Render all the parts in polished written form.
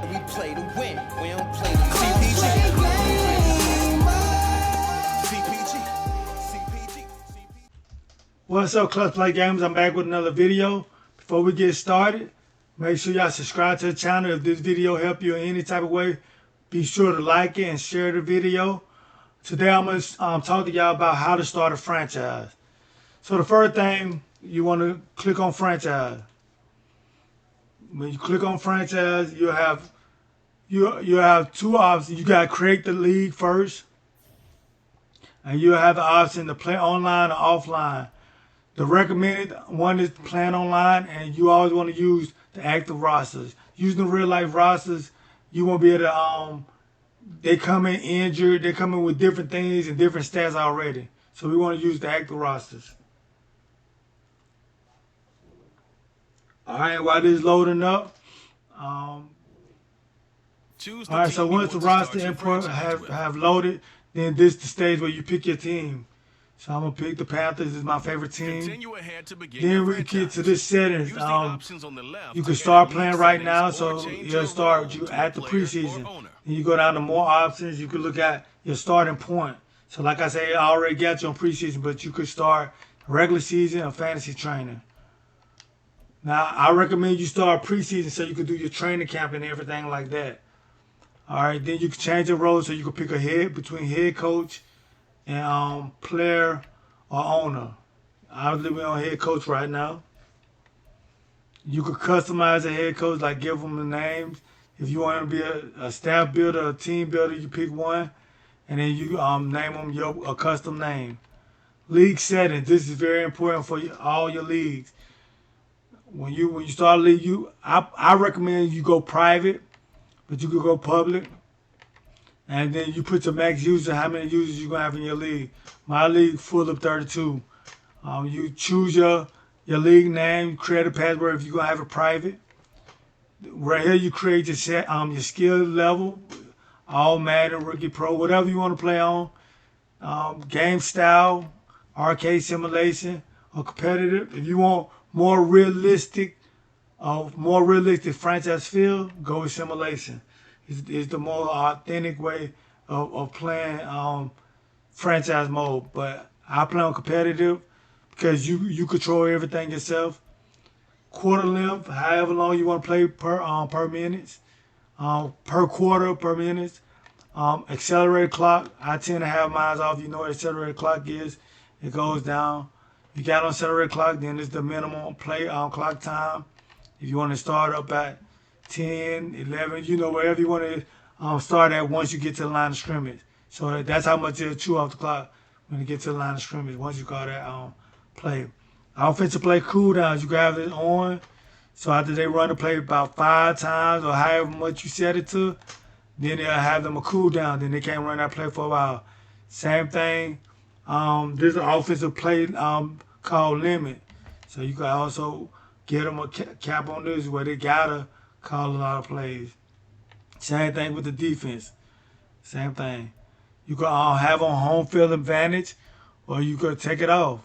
we play to win. We don't play to CPG. What's up, Clutch Play Games? I'm back with another video. Before we get started, make sure y'all subscribe to the channel. If this video helped you in any type of way, be sure to like it and share the video. Today I'm going to talk to y'all about how to start a franchise. So the first thing, you want to click on franchise. When you click on franchise, you have two options. You got to create the league first, and you have the option to play online or offline. The recommended one is playing online, and you always want to use the active rosters. Using the real life rosters, you won't be able to. They come in injured. They come in with different things and different stats already. So we want to use the active rosters. All right, while this is loading up. All right, so once the roster input have loaded, then this is the stage where you pick your team. So I'm going to pick the Panthers. This is my favorite team. Then we get to this settings. You can start playing right now, so you'll start you at the preseason. Then you go down to more options. You can look at your starting point. So like I say, I already got you on preseason, but you could start regular season or fantasy training. Now, I recommend you start preseason so you can do your training camp and everything like that. All right, then you can change your role so you can pick a head between head coach and player or owner. I'm living on head coach right now. You could customize a head coach, like give them the names. If you want to be a staff builder, a team builder, you pick one, and then you name them a custom name. League settings. This is very important for all your leagues. When you start a league, I recommend you go private, but you could go public. And then you put your max user, how many users you're going to have in your league. My league full of 32. You choose your league name, create a password if you're going to have it private. Right here you create your skill level, all Madden, Rookie Pro, whatever you want to play on. Game style, arcade simulation, or competitive. If you want more realistic franchise feel, go with simulation. It's the more authentic way of playing franchise mode. But I play on competitive because you control everything yourself. Quarter length, however long you want to play per minutes, per quarter, per minute. Accelerated clock, I tend to have mine off. You know what accelerated clock is. It goes down. If you got on accelerated clock, then it's the minimum play clock time. If you want to start up at 10, 11, wherever you want to start at once you get to the line of scrimmage. So that's how much it'll chew off the clock when you get to the line of scrimmage once you call that play. Offensive play cooldowns, you can have it on. So after they run the play about 5 times or however much you set it to, then they'll have them a cooldown. Then they can't run that play for a while. Same thing. There's an offensive play called limit. So you can also get them a cap on this where they gotta call a lot of plays. Same thing with the defense. Same thing. You can have on home field advantage, or you could take it off.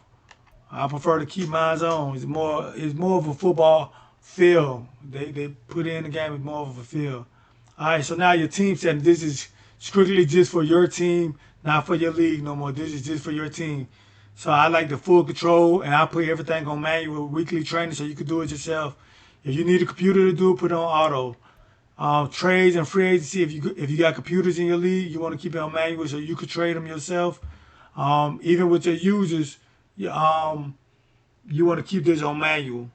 I prefer to keep mine on. It's more of a football feel. They put in the game with more of a feel. All right, so now your team setting. This is strictly just for your team, not for your league no more. This is just for your team. So I like the full control, and I put everything on manual weekly training so you can do it yourself. If you need a computer to do it, put it on auto. Trades and free agency, if you got computers in your league, you want to keep it on manual so you can trade them yourself. Even with your users, you want to keep this on manual.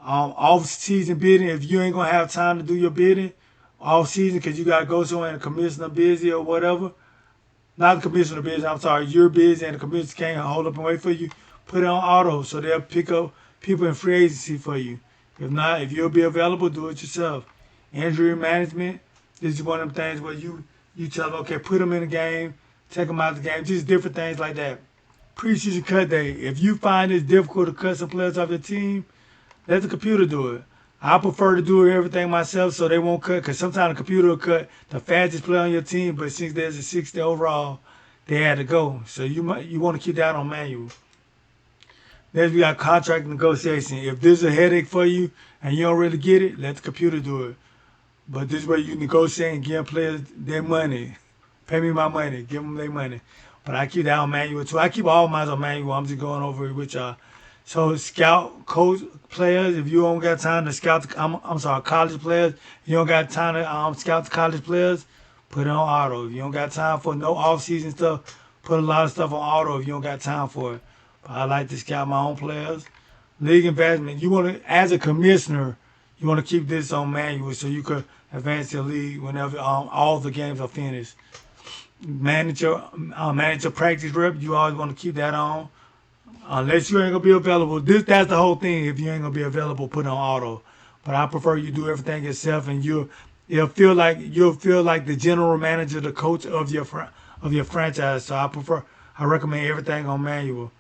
Off-season bidding, if you ain't going to have time to do your bidding off-season because you got to go somewhere and the commissioner busy or whatever. Not the commissioner busy, I'm sorry, you're busy and the commissioner can't hold up and wait for you. Put it on auto so they'll pick up people in free agency for you. If not, if you'll be available, do it yourself. Injury management, this is one of them things where you tell them, okay, put them in the game, take them out of the game, just different things like that. Preseason cut day. If you find it's difficult to cut some players off your team, let the computer do it. I prefer to do everything myself so they won't cut, because sometimes the computer will cut the fastest player on your team, but since there's a 60 overall, they had to go. So you want to keep that on manual. Then we got contract negotiation. If there's a headache for you and you don't really get it, let the computer do it. But this way you negotiate and give players their money. Pay me my money. Give them their money. But I keep that on manual too. I keep all mine on manual. I'm just going over it with y'all. So scout coach players, if you don't got time to scout, I'm sorry, college players, if you don't got time to scout the college players, put it on auto. If you don't got time for no off season stuff, put a lot of stuff on auto if you don't got time for it. But I like to scout my own players. League investment, you want to, as a commissioner, you want to keep this on manual so you could advance your league whenever all the games are finished. Manager practice rep, you always want to keep that on. Unless you ain't gonna be available. That's the whole thing. If you ain't gonna be available, put it on auto. But I prefer you do everything yourself, and you'll feel like the general manager, the coach of your franchise. So I recommend everything on manual.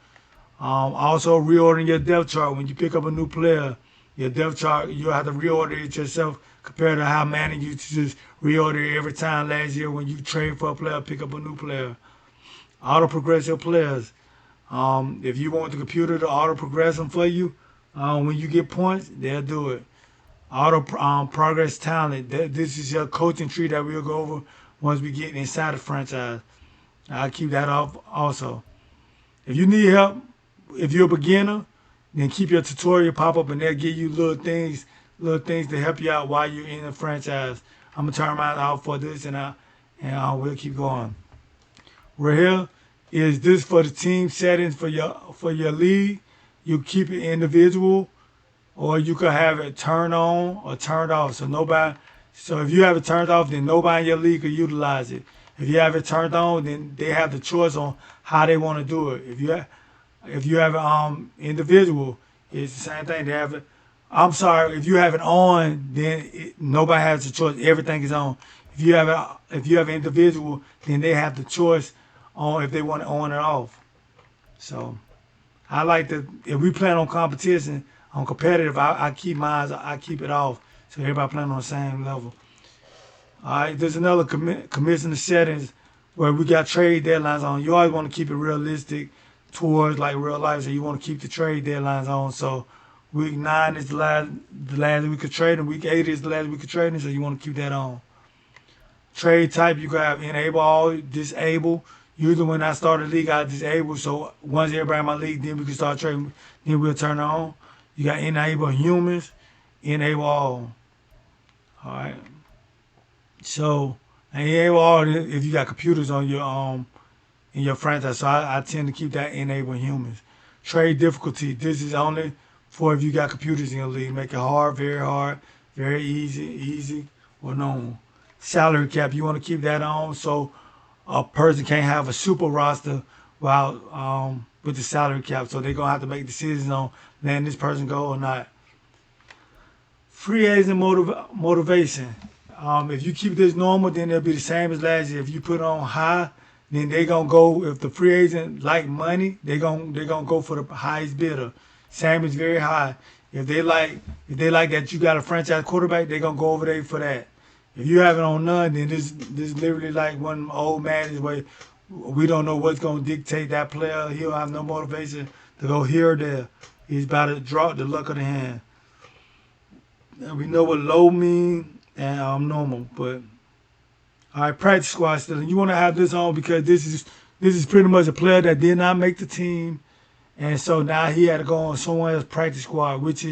Also reordering your depth chart when you pick up a new player. Your depth chart, you'll have to reorder it yourself compared to how Madden used to just reorder it every time last year when you trade for a player, pick up a new player. Auto progress your players. If you want the computer to auto progress them for you, when you get points, they'll do it. Auto progress talent. This is your coaching tree that we'll go over once we get inside the franchise. I'll keep that off also. If you need help, if you're a beginner, then keep your tutorial pop up and they'll give you little things to help you out while you're in the franchise. I'm gonna turn mine off for this and we'll keep going. Right here is this for the team settings for your league. You keep it individual, or you could have it turned on or turned off. So if you have it turned off, then nobody in your league could utilize it. If you have it turned on, then they have the choice on how they want to do it. If you have it individual, it's the same thing. They have it. I'm sorry. If you have it on, then nobody has the choice. Everything is on. If you have an individual, then they have the choice on if they want it on or off. So I like to. If we plan on competition, on competitive, I keep mine. I keep it off, so everybody playing on the same level. All right. There's another commissioner settings where we got trade deadlines on. You always want to keep it realistic towards like real life, so you want to keep the trade deadlines on. So week 9 is the last week of trading. Week 8 is the last week of trading, so you want to keep that on. Trade type, you can have enable all, disable. Usually when I start a league, I disable. So once everybody in my league, then we can start trading. Then we'll turn it on. You got enable humans, enable all. All right. So enable all if you got computers on your in your franchise. So I tend to keep that enable humans. Trade difficulty. This is only for if you got computers in your league. Make it hard, very easy, or normal. Salary cap. You want to keep that on so a person can't have a super roster while with the salary cap. So they're gonna have to make decisions on letting this person go or not. Free agent motivation. If you keep this normal, then it'll be the same as last year. If you put it on high, then they gonna go. If the free agent like money, they gonna go for the highest bidder. Same is very high. If they like that you got a franchise quarterback, they gonna go over there for that. If you have it on none, then this literally like one old man is where we don't know what's gonna dictate that player. He'll have no motivation to go here or there. He's about to draw the luck of the hand. And we know what low mean and normal, but all right, practice squad still. And you want to have this on because this is pretty much a player that did not make the team, and so now he had to go on someone else's practice squad, which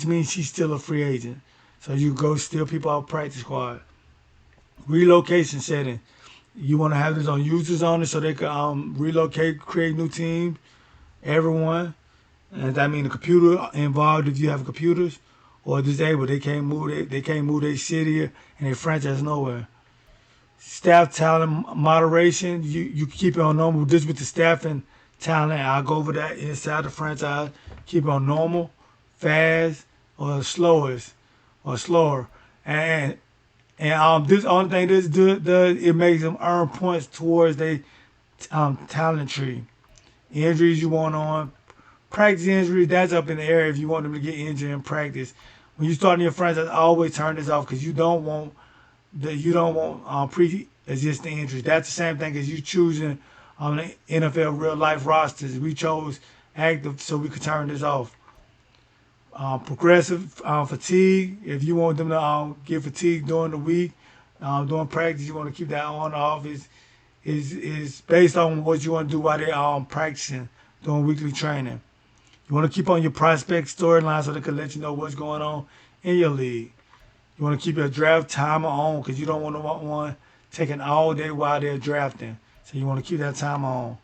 means he's still a free agent. So you go steal people off practice squad. Relocation setting. You want to have this on users on it so they can relocate, create new teams, everyone. And that means the computer involved if you have computers, or disabled. They can't move their city and their franchise nowhere. Staff talent moderation. You keep it on normal. This with the staff and talent. I'll go over that inside the franchise. Keep it on normal, fast, or slowest. Or slower, and this only thing this does it makes them earn points towards their talent tree. Injuries you want on practice injuries, that's up in the air if you want them to get injured in practice. When you start in your franchise, always turn this off because you don't want pre-existing injuries. That's the same thing as you choosing on the NFL real life rosters. We chose active so we could turn this off. Progressive fatigue. If you want them to get fatigued during the week, during practice, you want to keep that on or off. Is based on what you want to do while they're practicing doing weekly training. You want to keep on your prospect storyline so they can let you know what's going on in your league. You want to keep your draft timer on because you don't want to want one taking all day while they're drafting. So you want to keep that timer on.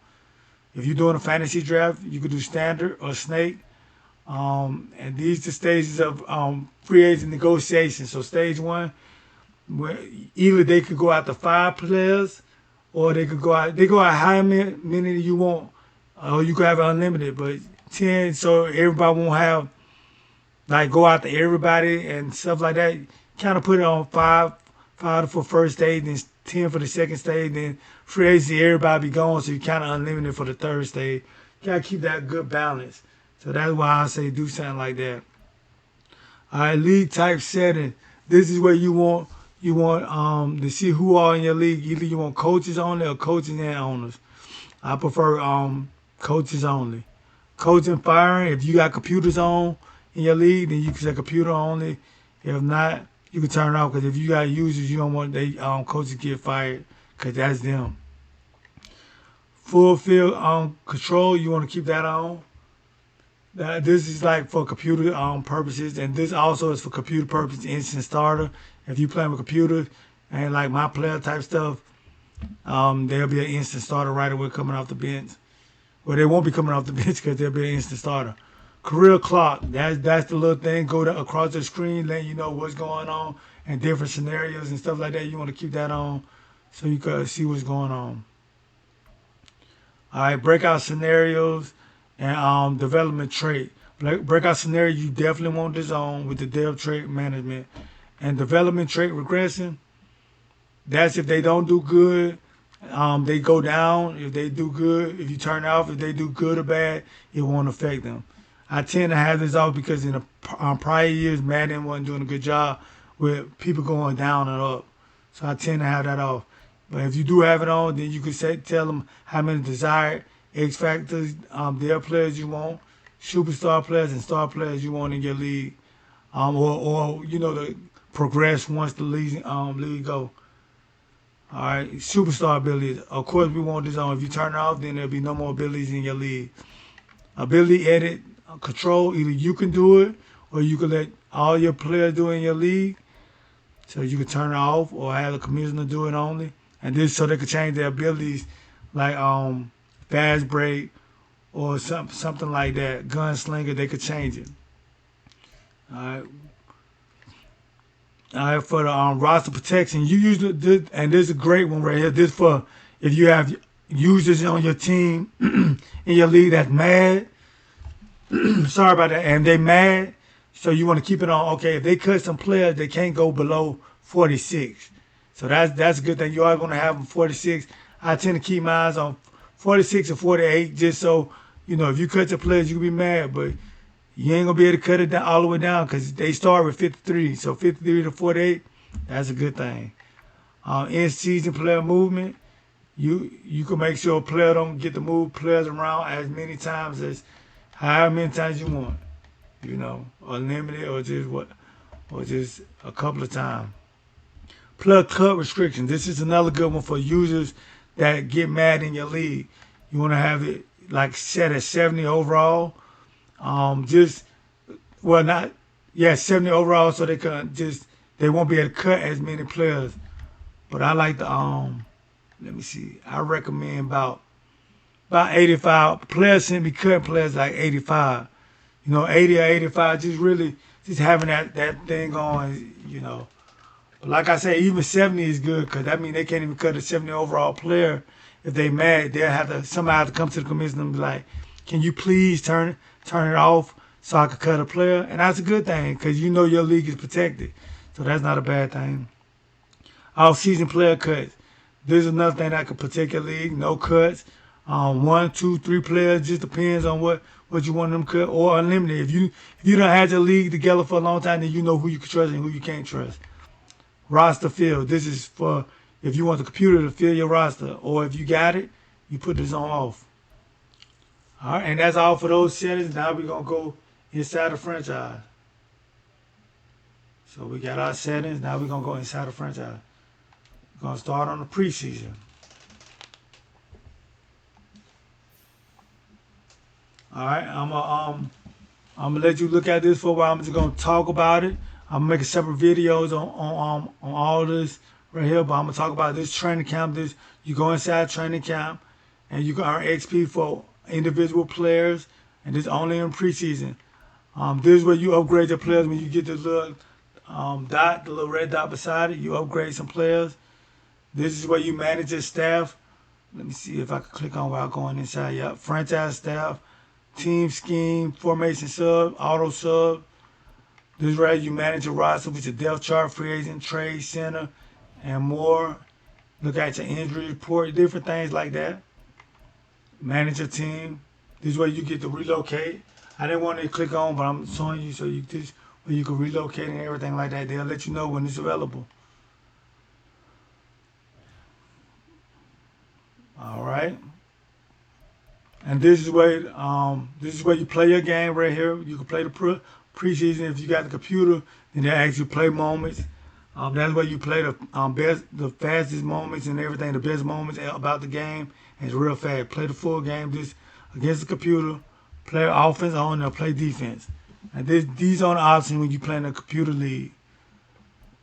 If you're doing a fantasy draft, you could do standard or snake. And these are the stages of free agent negotiation. So stage one, where either they could go out to 5 players, or they could go out. They go out how many you want, or you could have unlimited, but 10, so everybody won't have like go out to everybody and stuff like that. Kind of put it on five for first stage, then 10 for the second stage, then free agency everybody be gone, so you kind of unlimited for the third stage. You gotta keep that good balance. So that's why I say do something like that. All right, league type setting. This is where you want to see who are in your league. Either you want coaches only or coaches and owners. I prefer coaches only. Coaching firing. If you got computers on in your league, then you can say computer only. If not, you can turn it off because if you got users, you don't want they coaches get fired because that's them. Full field control. You want to keep that on. This is like for computer purposes, and this also is for computer purposes. Instant starter. If you playing with computers and like my player type stuff, there'll be an instant starter right away coming off the bench. Well, they won't be coming off the bench because there'll be an instant starter. Career clock. That's the little thing. Go across the screen, letting you know what's going on and different scenarios and stuff like that. You want to keep that on so you can see what's going on. All right, breakout scenarios and development trait. Breakout scenario, you definitely want this on with the dev trait management. And development trait regression, that's if they don't do good, they go down. If they do good, if you turn off, if they do good or bad, it won't affect them. I tend to have this off because in the prior years, Madden wasn't doing a good job with people going down and up. So I tend to have that off. But if you do have it on, then you can tell them how many desired X factors, their players you want, superstar players and star players you want in your league, or to progress once the league go. All right, superstar abilities. Of course, we want this on. If you turn it off, then there'll be no more abilities in your league. Ability edit control. Either you can do it, or you can let all your players do it in your league. So you can turn it off, or have the commissioner do it only, and this so they can change their abilities, like fast break or something like that. Gunslinger, they could change it. All right. All right, for the roster protection, you usually did, and this is a great one right here. This for if you have users on your team in your league that's mad. Sorry about that, and they mad, so you want to keep it on. Okay, if they cut some players, they can't go below 46. So that's a good thing. You are going to have them 46. I tend to keep my eyes on 46 or 48, just so if you cut the players, you can be mad, but you ain't gonna be able to cut it down all the way down because they start with 53. So 53 to 48, that's a good thing. In season player movement, you can make sure a player don't get to move players around as many times as however many times you want. Unlimited or just a couple of times. Player cut restrictions. This is another good one for users that get mad in your league. You want to have it like set at 70 overall. 70 overall, so they won't be able to cut as many players. But I like the let me see. I recommend about 85 players. Shouldn't be cutting players like 85. 80 or 85. Just having that thing on. But like I say, even 70 is good because that means they can't even cut a 70 overall player. If they mad, somebody have to come to the commissioner and be like, "Can you please turn it off so I can cut a player?" And that's a good thing because your league is protected. So that's not a bad thing. Off-season player cuts. This is another thing that could protect your league. No cuts. 1, 2, 3 players. Just depends on what you want them cut, or unlimited. If you don't have your league together for a long time, then you know who you can trust and who you can't trust. Roster fill. This is for if you want the computer to fill your roster, or if you got it, you put this on off. All right, and that's all for those settings. Now we're gonna go inside the franchise. So we got our settings. Now we're gonna go inside the franchise. We're gonna start on the preseason. All right, I'm gonna let you look at this for a while. I'm just gonna talk about it. I'm gonna make separate videos on all this right here, but I'm gonna talk about this training camp. This you go inside training camp, and you can earn XP for individual players, and this only in preseason. This is where you upgrade your players when you get the little dot, the little red dot beside it. You upgrade some players. This is where you manage your staff. Let me see if I can click on without going inside. Yep, franchise staff, team scheme, formation sub, auto sub. This is where you manage your roster with your depth chart, free agent, trade center, and more. Look at your injury report, different things like that. Manage your team. This is where you get to relocate. I didn't want to click on, but I'm showing you so you just where you can relocate and everything like that. They'll let you know when it's available. All right. And this is where you play your game right here. You can play the preseason if you got the computer. Then they ask you play moments. That's where you play the fastest moments and everything, the best moments about the game. And it's real fast. Play the full game just against the computer. Play offense on there, play defense. And these are the options when you play in a computer league.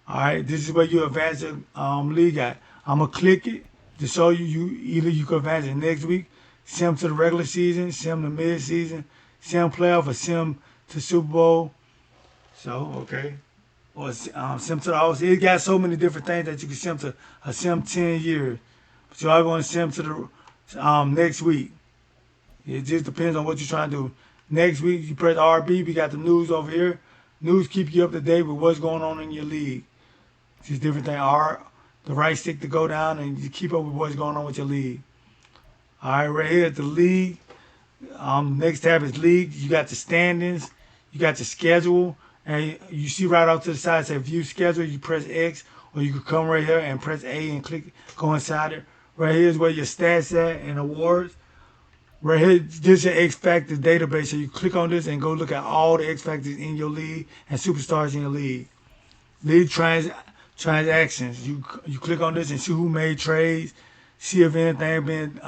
All right, this is where you advance your league at. I'm gonna click it to show you either you can advance it next week, sim to the regular season, sim to mid season, sim playoff, or sim to Super Bowl. So okay, or sim to the All. It got so many different things that you can sim to. A sim 10 years, but you are going to sim to the next week. It just depends on what you're trying to do. Next week, you press RB. We got the news over here. News keep you up to date with what's going on in your league. Just different things. The right stick to go down and you keep up with what's going on with your league. All right, right here at the league. Next tab is league. You got the standings. You got the schedule. And you see right off to the side, say view schedule. You press X, or you can come right here and press A and click, go inside it. Right here is where your stats at and awards. Right here, this is your X Factor database. So you click on this and go look at all the X Factors in your league and superstars in your league. League transactions. You click on this and see who made trades, see if anything been,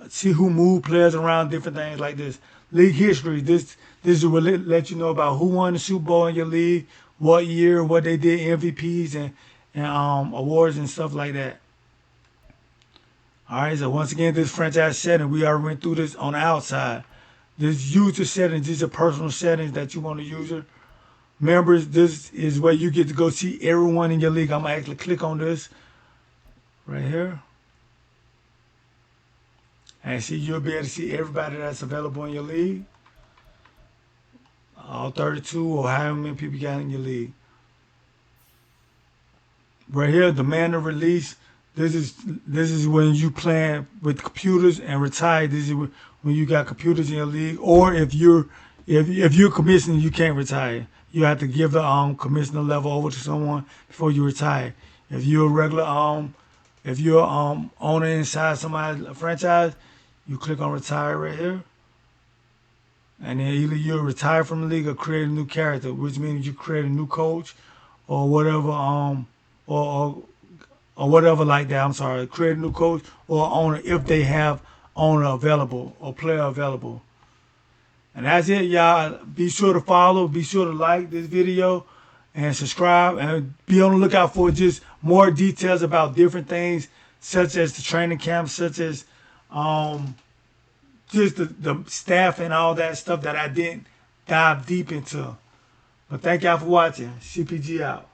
see who moved players around, different things like this. League history. This will let you know about who won the Super Bowl in your league, what year, what they did, MVPs and awards and stuff like that. All right, so once again, this franchise setting, we already went through this on the outside. This user settings, these are personal settings that you want to use. Members, this is where you get to go see everyone in your league. I'm going to actually click on this right here. And see, you'll be able to see everybody that's available in your league. All 32 or however many people you got in your league. Right here, demand a release. This is when you playing with computers and retire. This is when you got computers in your league, or if you're commissioner, you can't retire. You have to give the commissioner level over to someone before you retire. If you're a regular owner inside somebody's franchise, you click on retire right here, and then either you'll retire from the league or create a new character, which means you create a new coach or whatever or whatever like that. I'm sorry, create a new coach or owner if they have owner available or player available. And that's it, y'all. Be sure to follow, be sure to like this video and subscribe, and be on the lookout for just more details about different things, such as the training camp, such as just the staff and all that stuff that I didn't dive deep into. But thank y'all for watching. CPG out.